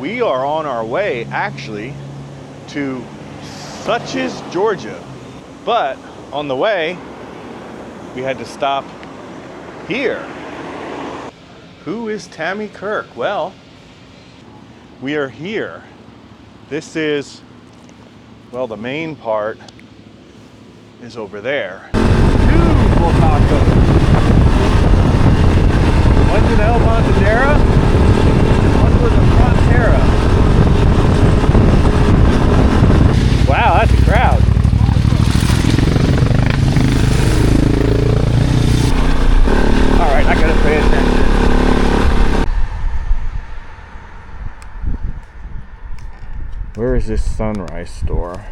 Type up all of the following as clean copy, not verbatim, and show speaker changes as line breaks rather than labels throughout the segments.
we are on our way actually to Suches, Georgia. But on the way, we had to stop here. Who is Tammy Kirk? Well, we are here. This is, well, the main part is over there. Two Bultacos. One's an El Montadera, and one was a Frontera. Wow, that's a crowd. All right, I gotta pay attention. Where is this Sunrise store?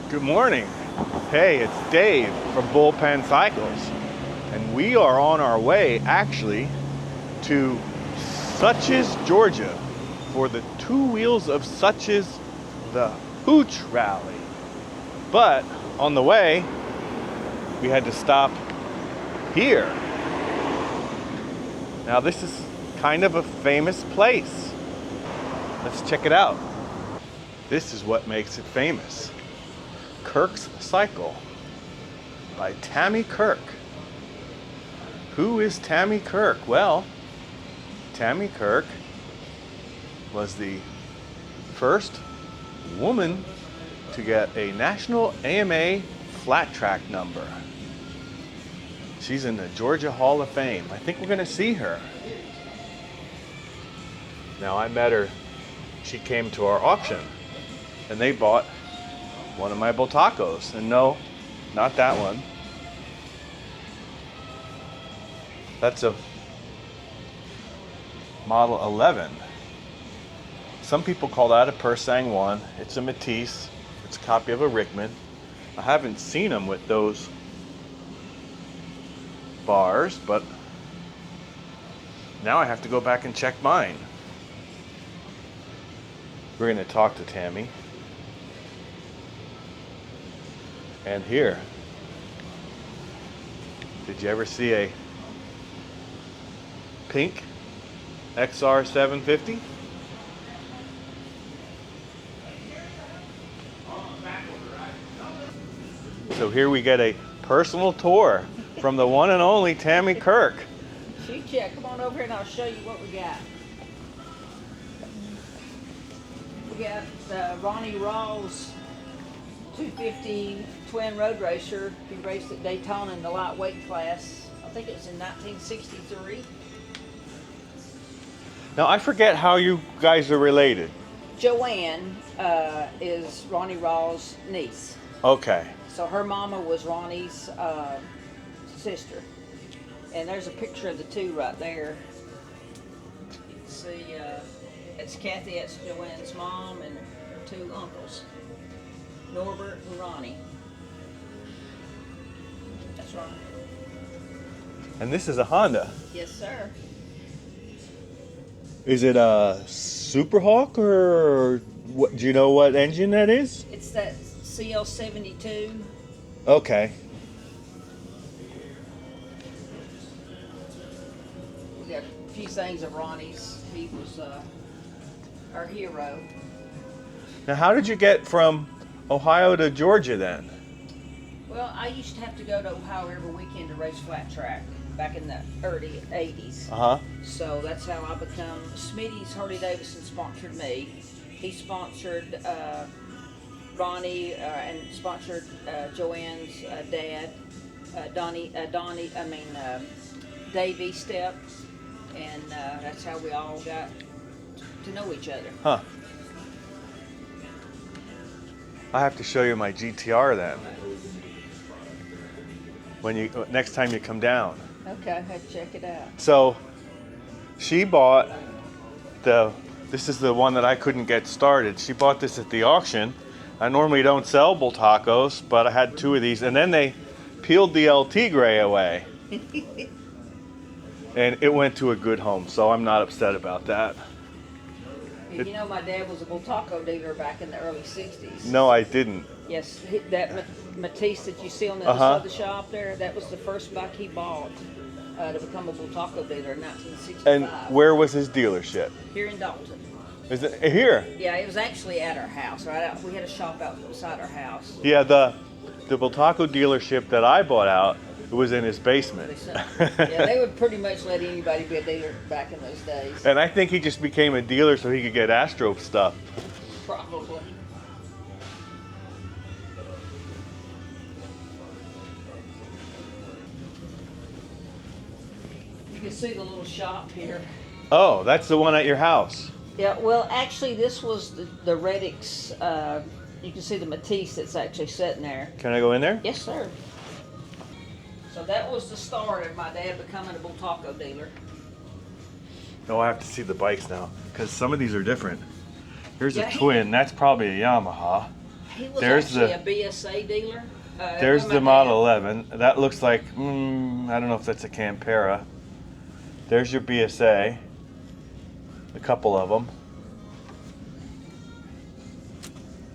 Good morning. Hey, it's Dave from Bullpen Cycles, and we are on our way actually to Suches, Georgia for the Two Wheels of Suches, the Hooch rally. But on the way, we had to stop here. Now this is kind of a famous place. Let's check it out. This is what makes it famous. Kirk's Cycle by Tammy Kirk. Who is Tammy Kirk? Well, Tammy Kirk was the first woman to get a national AMA flat track number. She's in the Georgia Hall of Fame. I think we're gonna see her. Now I met her, she came to our auction and they bought one of my Bultacos. And no, not that one. That's a model 11. Some people call that a Persang 1. It's a Matisse. It's a copy of a Rickman. I haven't seen them with those bars, but now I have to go back and check mine. We're going to talk to Tammy. And here, did you ever see a pink XR 750? So here we get a personal tour from the one and only Tammy Kirk.
Shoot ya, come on over here and I'll show you what we got. We got Ronnie Rawls 250 twin road racer. He raced at Daytona in the lightweight class. I think it was in 1963.
Now I forget how you guys are related.
Joanne is Ronnie Rawls' niece.
Okay.
So her mama was Ronnie's sister. And there's a picture of the two right there. You can see it's Kathy, it's Joanne's mom, and her two uncles, Norbert and Ronnie. That's right.
And this is a Honda.
Yes, sir.
Is it a Super Hawk or what? Do you know what engine that is?
It's that CL72.
Okay.
We got a few things of Ronnie's. He was our hero.
Now, how did you get from Ohio to Georgia then?
Well, I used to have to go to Ohio every weekend to race flat track back in the early 80s.
Uh-huh.
So that's how I become. Smitty's Harley Davidson sponsored me. He sponsored Ronnie and sponsored Joanne's dad, Davey Step, and that's how we all got to know each other.
Huh. I have to show you my GTR then. When you next time you come down.
Okay, I'll check it out.
So she bought this is the one that I couldn't get started. She bought this at the auction. I normally don't sell Bultacos, but I had two of these, and then they peeled the LT gray away. And it went to a good home, so I'm not upset about that.
You know, my dad was a Bultaco dealer back in the early 60s.
No, I didn't.
Yes, that Matisse that you see on the other side of the shop there, that was the first bike he bought to become a Bultaco dealer in 1965.
And where was his dealership?
Here in Dalton.
Is it here?
Yeah, it was actually at our house, right out. We had a shop out beside our house.
Yeah, the Bultaco dealership that I bought out, it was in his basement.
Yeah, they would pretty much let anybody be a dealer back in those days.
And I think he just became a dealer so he could get Astro stuff.
Probably. You can see the little shop here.
Oh, that's the one at your house.
Yeah, well, actually, this was the Reddick's. You can see the Matisse that's actually sitting there.
Can I go in there?
Yes, sir. So that was the start of my dad becoming a Bultaco dealer.
No, I have to see the bikes now because some of these are different. Here's
Yeah,
a twin. That's probably a Yamaha.
He was
There's
actually a BSA dealer.
There's
when
the
my
Model
dad-
11. That looks like, I don't know if that's a Campera. There's your BSA. A couple of them.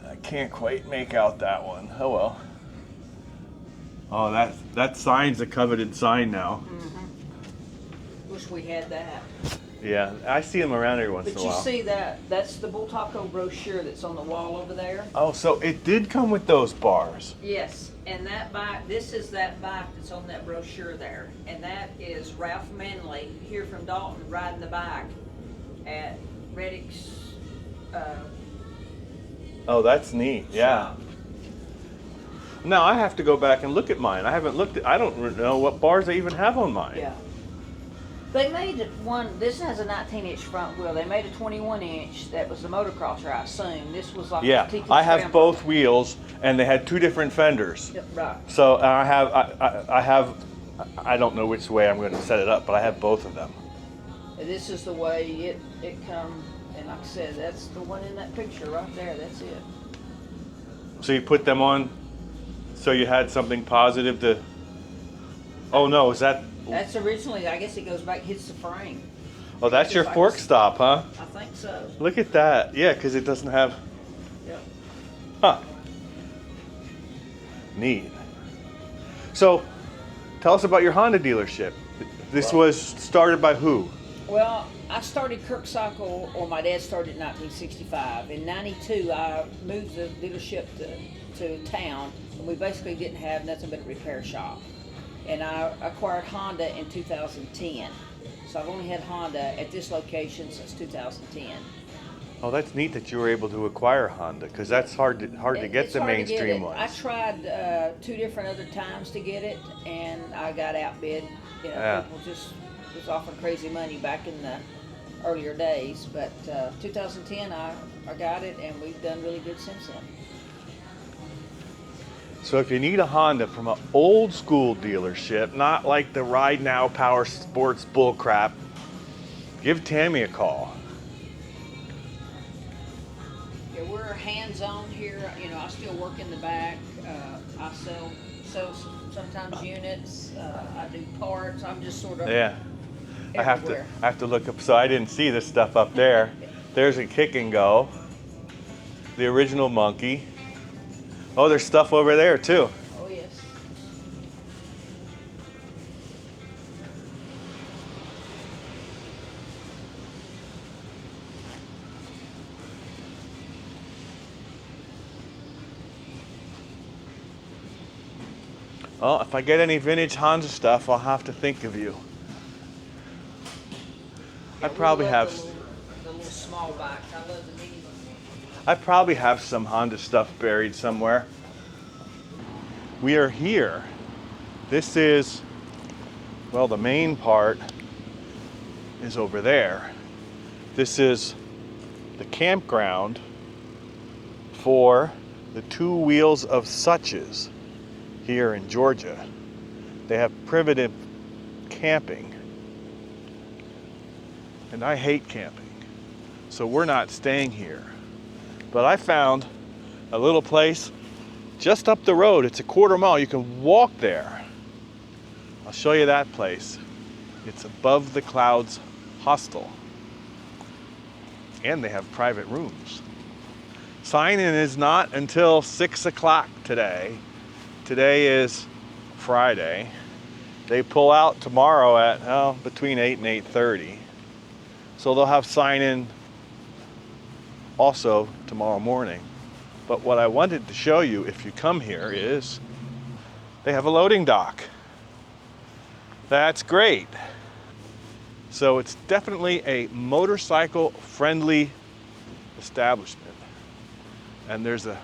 I can't quite make out that one. Oh well. Oh, that sign's a coveted sign now.
Wish we had that.
Yeah, I see them around every once
But
in a
you
while.
see that? That's the Bultaco brochure that's on the wall over there.
Oh, so it did come with those bars.
Yes, and that bike, this is that bike that's on that brochure there. And that is Ralph Manley here from Dalton riding the bike at Reddick's
Oh, that's neat. Yeah.
shop.
Now I have to go back and look at mine. I haven't looked at. I don't know what bars I even have on mine.
Yeah. They made one, this has a 19-inch front wheel. They made a 21-inch that was the motocrosser, I assume. This was like
Yeah,
a TT
I have
Scrambler.
both wheels, and they had two different fenders.
Yep, right.
So I don't know which way I'm going to set it up, but I have both of them.
And this is the way it come, and like I said, that's the one in that picture right there. That's it.
So you put them on, so you had something positive to. Oh no, is that?
That's originally, I guess it goes back, hits the frame.
Oh, that's your fork stop, huh?
I think so.
Look at that. Yeah, because it doesn't have.
Yep.
Huh. Neat. So, tell us about your Honda dealership. This was started by who?
Well, I started Kirk Cycle, or my dad started in 1965. In 92, I moved the dealership to town, and we basically didn't have nothing but a repair shop. And I acquired Honda in 2010. So I've only had Honda at this location since 2010.
Oh, that's neat that you were able to acquire Honda, because that's hard to get
It's
the
hard to get
mainstream
it. I
ones.
tried 2 different other times to get it, and I got outbid. You know,
Yeah.
people just was offering crazy money back in the earlier days. But 2010, I got it, and we've done really good since then.
So if you need a Honda from an old school dealership, not like the Ride Now Power Sports bull crap, give Tammy a call.
Yeah, we're hands-on here. You know, I still work in the back. I sell sometimes units. I do parts. I'm just sort of
Yeah.
everywhere.
I have to look up. So I didn't see this stuff up there. There's a Kick and Go, the original Monkey. Oh, there's stuff over there too.
Oh yes.
Well, if I get any vintage Honda stuff, I'll have to think of you. I
Yeah, we
probably
love
have.
the little small bikes. I love the mini ones.
I probably have some Honda stuff buried somewhere. We are here. This is, well, the main part is over there. This is the campground for the Two Wheels of Suches here in Georgia. They have primitive camping. And I hate camping, so we're not staying here. But I found a little place just up the road. It's a quarter mile. You can walk there. I'll show you that place. It's Above the Clouds Hostel. and they have private rooms. Sign-in is not until 6 o'clock today. Today is Friday. They pull out tomorrow at between 8 and 8:30. So they'll have sign-in also tomorrow morning. But what I wanted to show you if you come here is they have a loading dock. That's great. So it's definitely a motorcycle friendly establishment. And there's a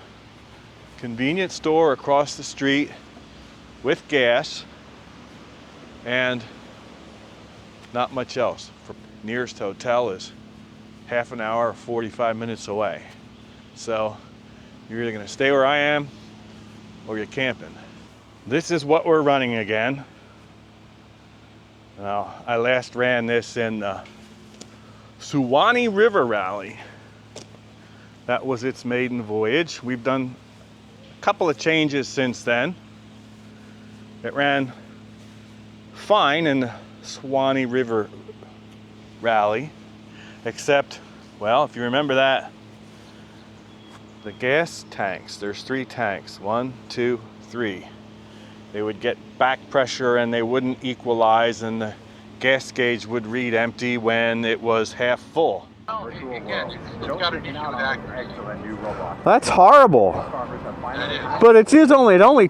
convenience store across the street with gas and not much else. The nearest hotel is half an hour or 45 minutes away. So you're either gonna stay where I am or you're camping. This is what we're running again. Now, I last ran this in the Suwannee River Rally. That was its maiden voyage. We've done a couple of changes since then. It ran fine in the Suwannee River Rally, except, well, if you remember that, the gas tanks, there's 3 tanks, 1, 2, 3. They would get back pressure and they wouldn't equalize, and the gas gauge would read empty when it was half full. That's horrible. But it only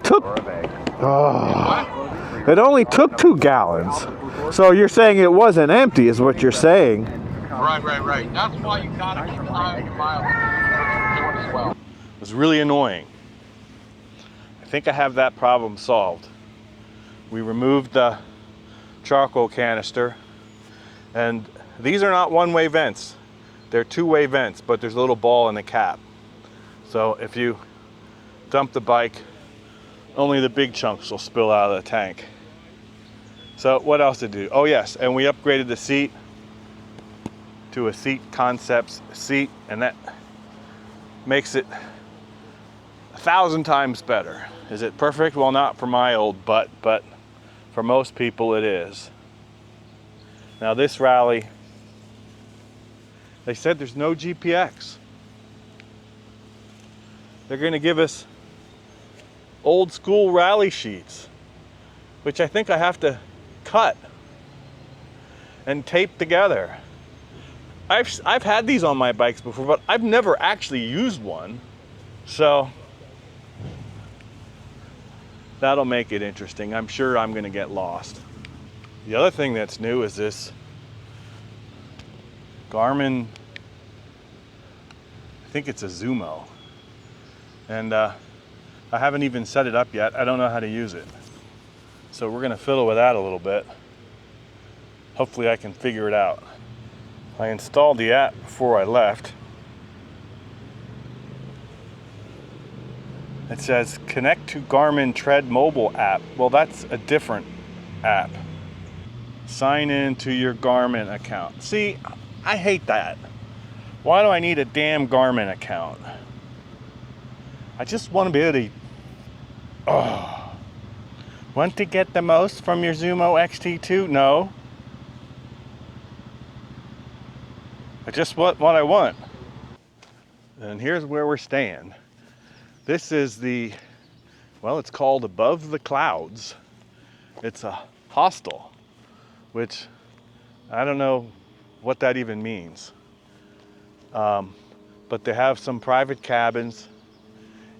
took 2 gallons. So you're saying it wasn't empty is what you're saying.
Right. That's why you gotta keep an eye on your mileage as well.
It was really annoying. I think I have that problem solved. We removed the charcoal canister, and these are not one-way vents. They're 2-way vents, but there's a little ball in the cap. So if you dump the bike, only the big chunks will spill out of the tank. So what else to do? Oh yes, and we upgraded the seat to a Seat Concepts seat, and that makes it 1,000 times better. Is it perfect? Well, not for my old butt, but for most people it is. Now this rally, they said there's no GPX. They're going to give us old school rally sheets, which I think I have to cut and tape together. I've had these on my bikes before, but I've never actually used one. So that'll make it interesting. I'm sure I'm going to get lost. The other thing that's new is this Garmin, I think it's a Zumo. And I haven't even set it up yet. I don't know how to use it. So we're going to fiddle with that a little bit. Hopefully I can figure it out. I installed the app before I left. It says connect to Garmin Tread mobile app. Well, that's a different app. Sign in to your Garmin account. See, I hate that. Why do I need a damn Garmin account? I just want to be able to... Want to get the most from your Zumo XT2? No. I just want what I want. And here's where we're staying. This is the, well, it's called Above the Clouds. It's a hostel, which I don't know what that even means. But they have some private cabins.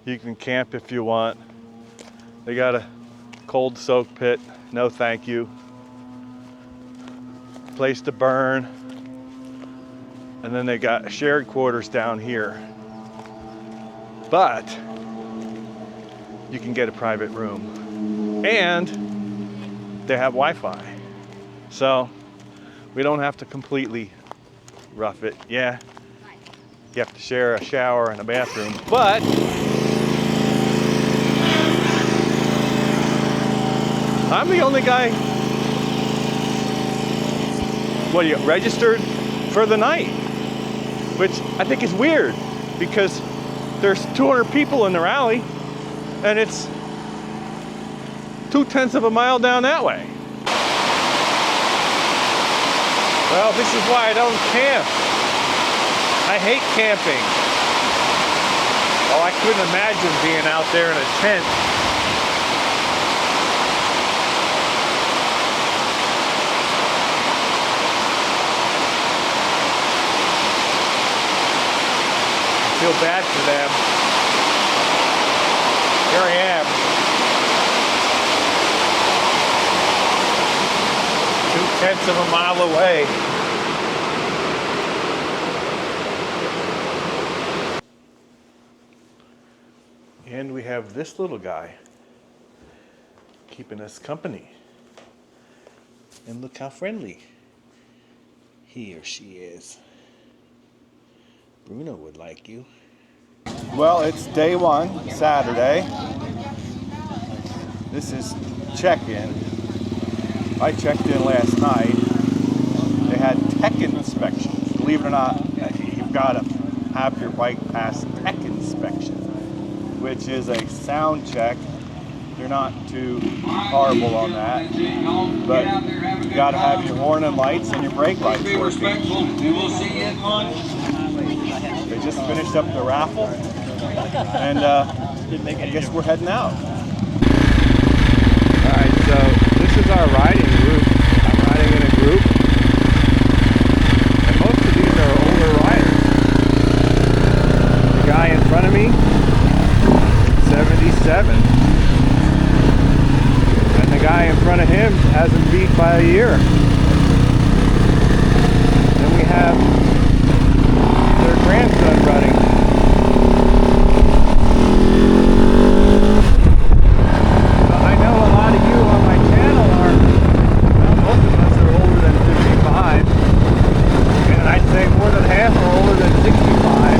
You can camp if you want. They got a cold soak pit, no thank you. Place to burn. And then they got shared quarters down here. But you can get a private room. And they have Wi-Fi. So we don't have to completely rough it. Yeah, you have to share a shower and a bathroom, but I'm the only guy, what, you registered for the night, which I think is weird because there's 200 people in the rally and it's 0.2 of a mile down that way. Well, this is why I don't camp. I hate camping. Oh, I couldn't imagine being out there in a tent. I feel bad for them. Here I am. 2/10 of a mile away. And we have this little guy keeping us company. And look how friendly he or she is. Bruno would like you. Well, it's day one, Saturday. This is check-in. I checked in last night. They had tech inspections. Believe it or not, you've got to have your bike pass tech inspection, which is a sound check. They're not too horrible on that, but you got to have your horn and lights and your brake lights working. They just finished up the raffle, and I guess we're heading out. All right, so this is our riding group. I'm riding in a group, and most of these are older riders. The guy in front of me, 77. And the guy in front of him hasn't beat by a year. Then we have their grandson running. I know a lot of you on my channel are, well, most of us are older than 55. And I'd say more than half are older than 65.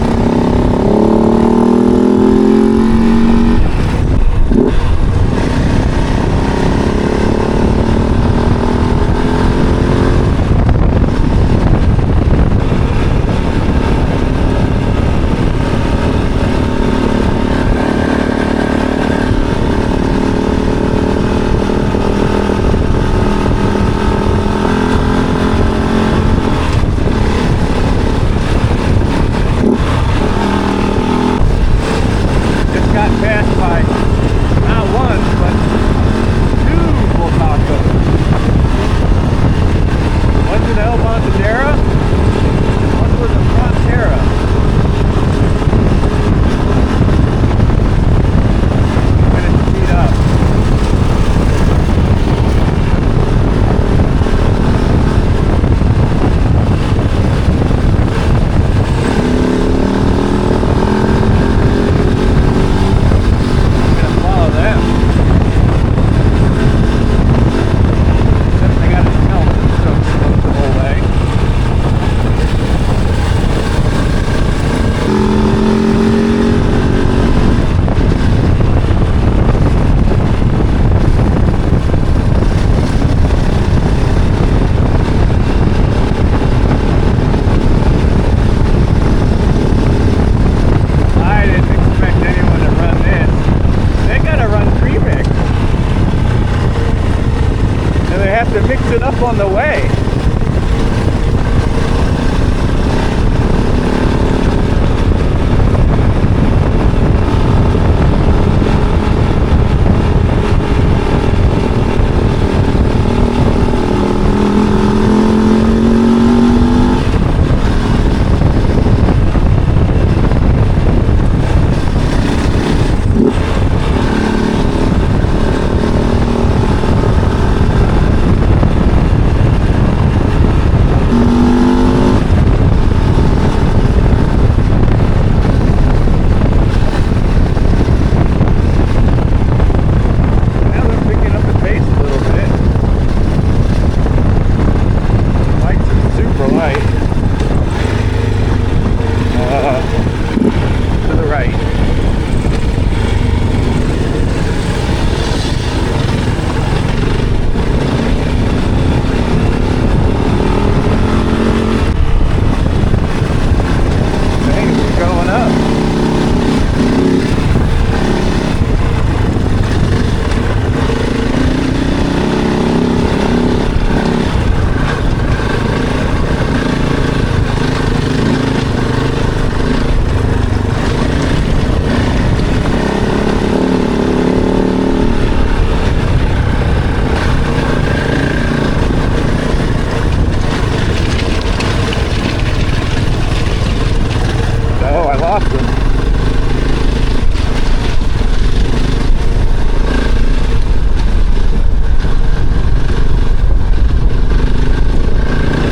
awesome.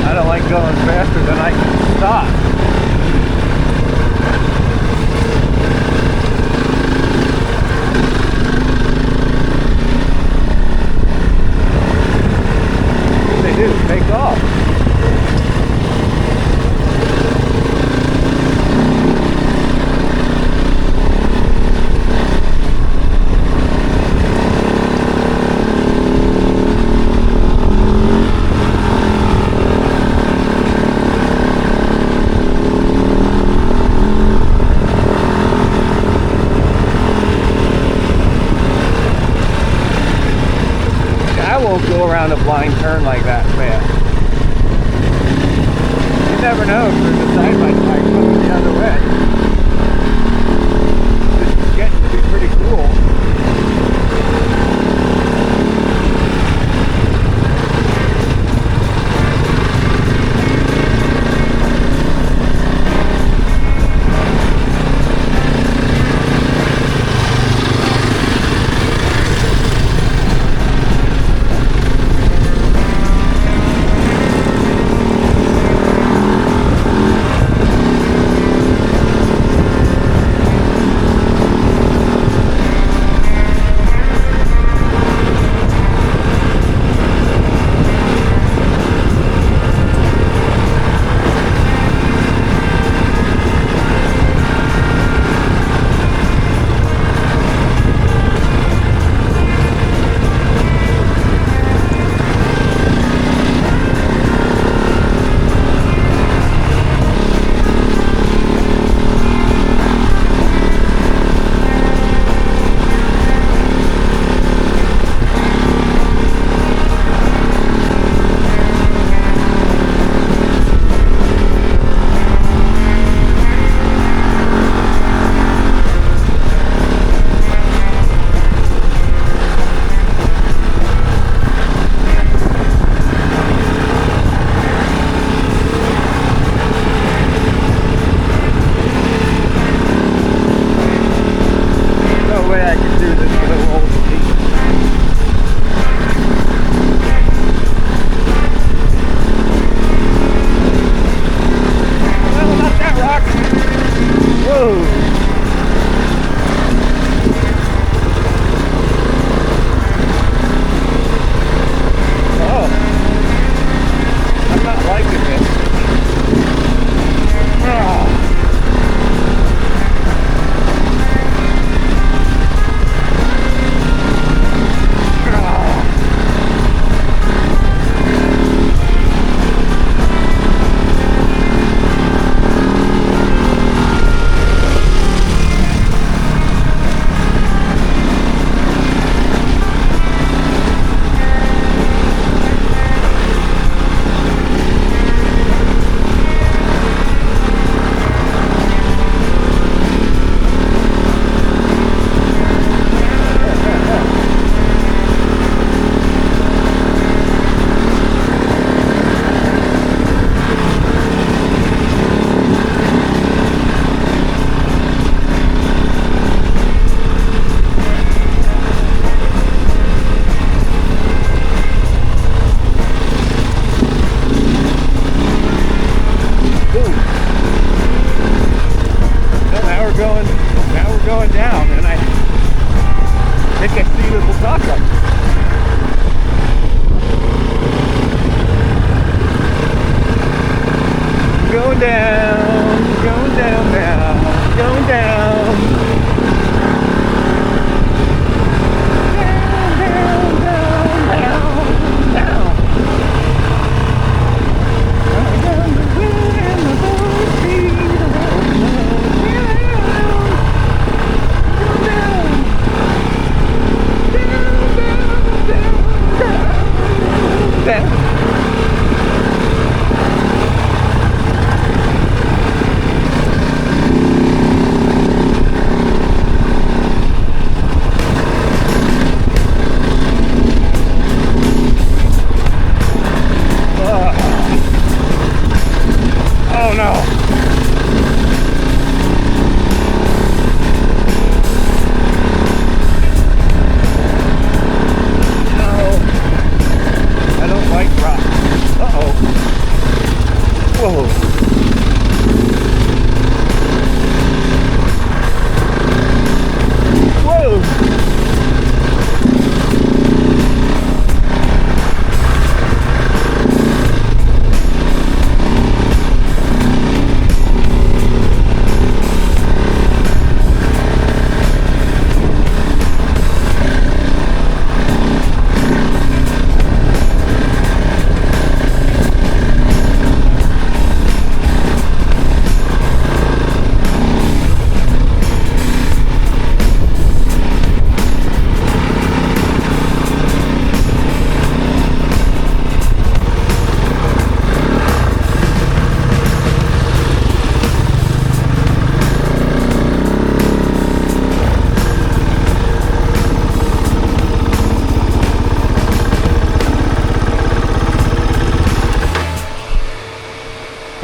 I don't like going faster than I can stop. What they do? Take off. Go around a blind turn like that fast. You never know if there's a side-by-side coming the other way. This is getting to be pretty cool.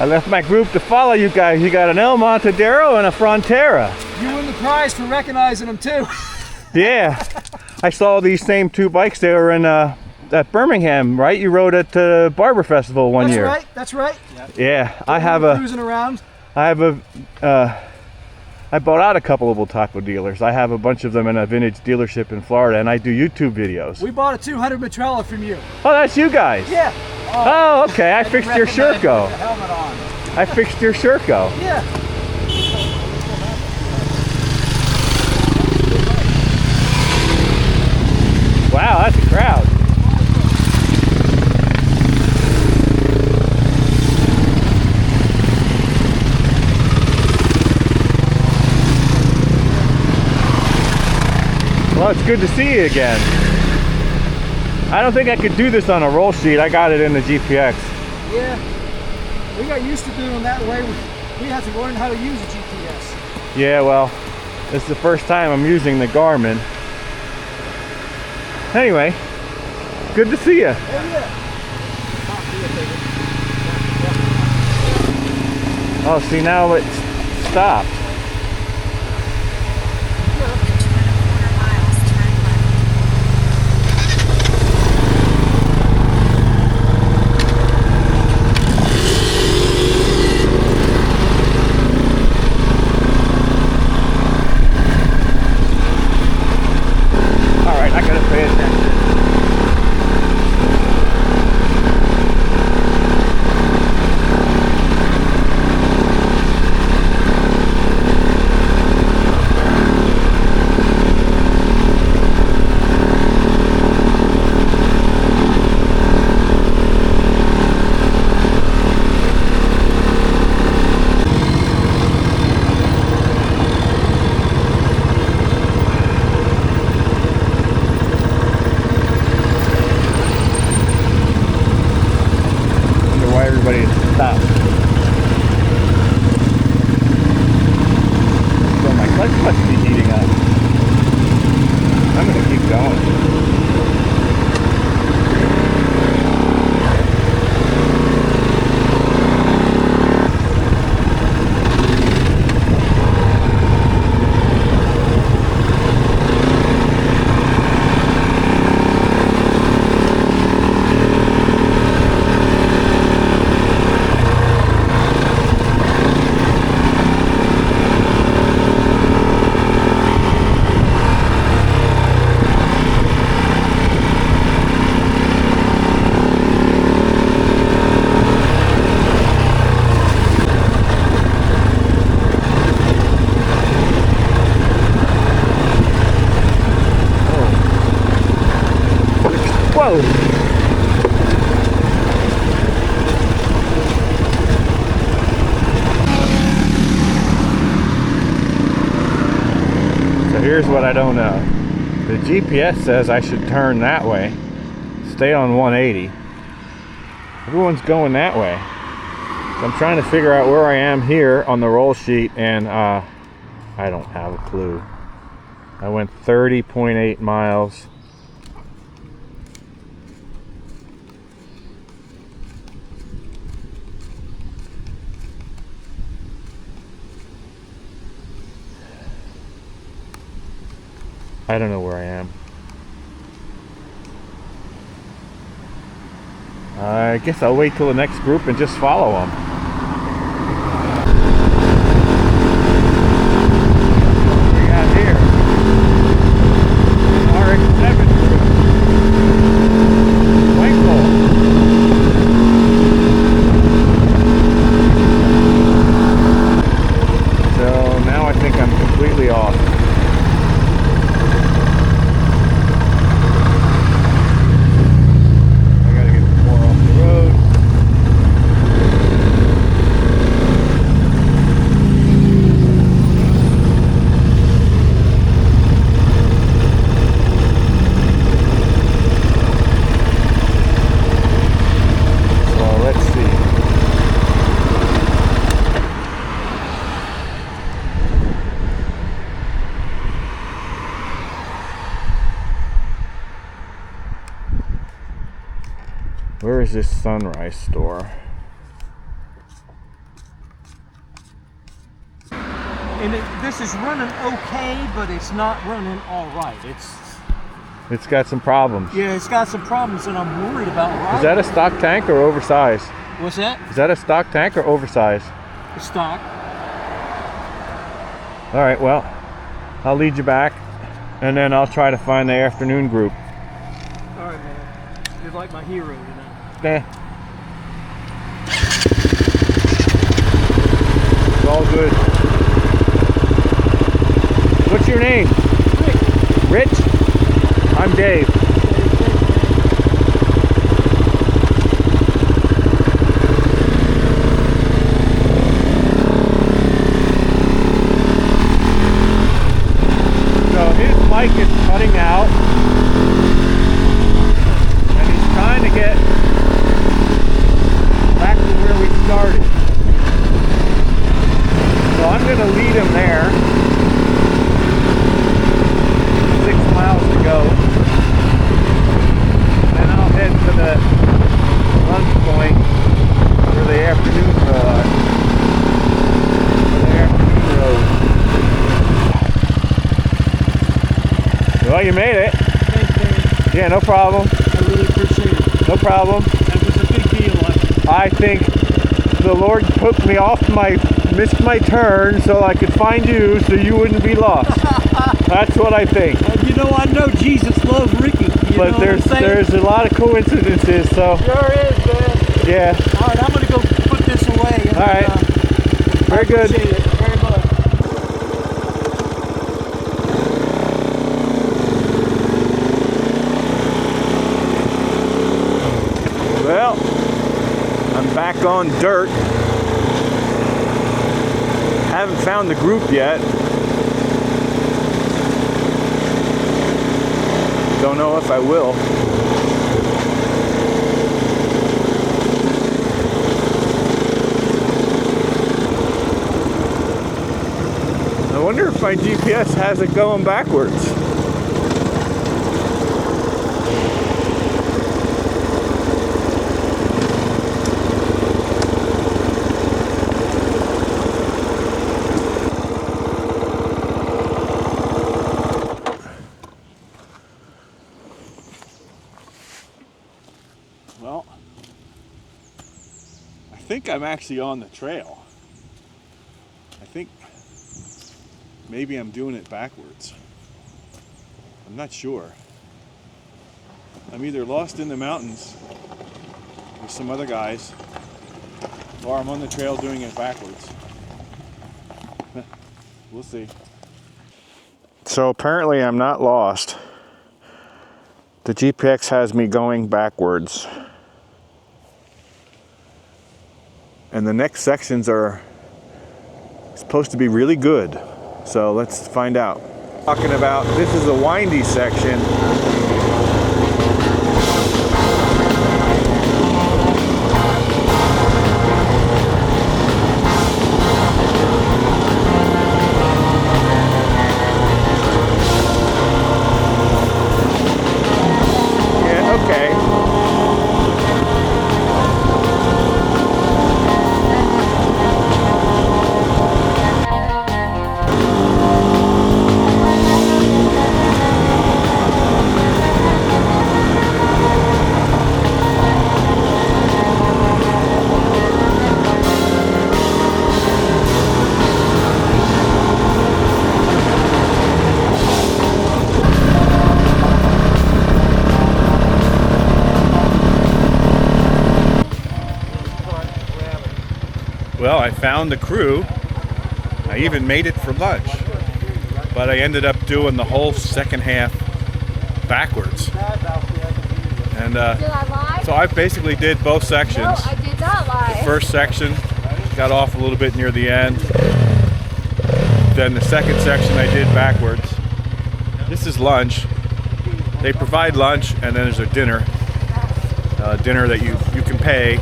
I left my group to follow you guys. You got an El Montadero and a Frontera.
You win the prize for recognizing them too.
Yeah, I saw these same two bikes. They were in at Birmingham, right? You rode at Barber Festival one year.
That's right. That's right.
Yeah,
Cruising around.
I bought out a couple of Bultaco dealers. I have a bunch of them in a vintage dealership in Florida, and I do YouTube videos.
We bought a 200 Matrella from you.
Oh, that's you guys.
Yeah.
Oh, okay. I fixed your Sherco.
The helmet on.
I fixed your Sherco.
Yeah.
Wow, that's a crowd. Well, it's good to see you again. I don't think I could do this on a roll sheet. I got it in the GPX.
Yeah. We got used to doing that way. We had to learn how to use a GPS.
Yeah, well, this is the first time I'm using the Garmin. Anyway, good to see you.
Oh, yeah.
Oh, see, now it's stopped. Whoa! So here's what I don't know. The GPS says I should turn that way, stay on 180. Everyone's going that way. So I'm trying to figure out where I am here on the roll sheet, and I don't have a clue. I went 30.8 miles. I don't know where I am. I guess I'll wait till the next group and just follow them. What we got here? RX-7 group. Winkle. So now I think I'm completely off. Where is this Sunrise store?
GPS is running okay, but it's not running all right.
It's got some problems.
Yeah, it's got some problems, and I'm worried about riding.
Is that a stock tank or oversized?
What's that?
Is that a stock tank or oversized?
It's stock.
All right, well, I'll lead you back, and then I'll try to find the afternoon group.
All right, man. You're like my hero, you know.
Yeah. It's all good. What's your name?
Rick.
Rich? I'm Dave. So his mic is cutting out, and he's trying to get back to where we started. So I'm going to lead him there. 6 miles to go. Then I'll head to the lunch point for the afternoon road. Well, you made it.
Thanks, man.
Yeah, no problem.
I really appreciate it.
No problem.
That was a big deal.
I think the Lord took me off missed my turn so I could find you so you wouldn't be lost. That's what I think.
You know, I know Jesus loves Ricky.
But there's a lot of coincidences, so.
Sure is, man.
Yeah.
All right, I'm going to go put this away. And,
All right. Very good.
I appreciate it very much.
Well, I'm back on dirt. Haven't found the group yet. Don't know if I will. I wonder if my GPS has it going backwards. Well, I think I'm actually on the trail. I think maybe I'm doing it backwards. I'm not sure. I'm either lost in the mountains with some other guys, or I'm on the trail doing it backwards. We'll see. So apparently I'm not lost. The GPS has me going backwards. And the next sections are supposed to be really good. So let's find out. Talking about, this is a windy section. Yeah, okay. Well, I found the crew. I even made it for lunch. But I ended up doing the whole second half backwards. And
Did I lie?
so I basically did both sections.
No, I did not lie.
The first section got off a little bit near the end. Then the second section I did backwards. This is lunch. They provide lunch and then there's a dinner. Dinner that you can pay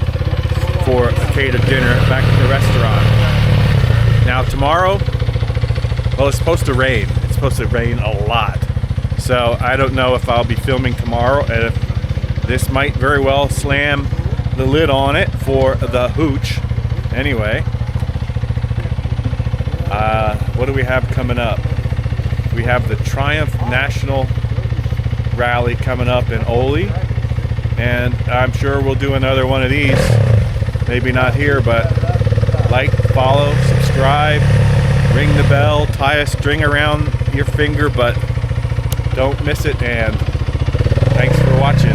for a catered dinner back at the restaurant. Now tomorrow, well, it's supposed to rain. It's supposed to rain a lot. So I don't know if I'll be filming tomorrow, and if this might very well slam the lid on it for the Hooch. Anyway, what do we have coming up? We have the Triumph National Rally coming up in Ole, and I'm sure we'll do another one of these. Maybe not here, but like, follow, subscribe, ring the bell, tie a string around your finger, but don't miss it, and thanks for watching.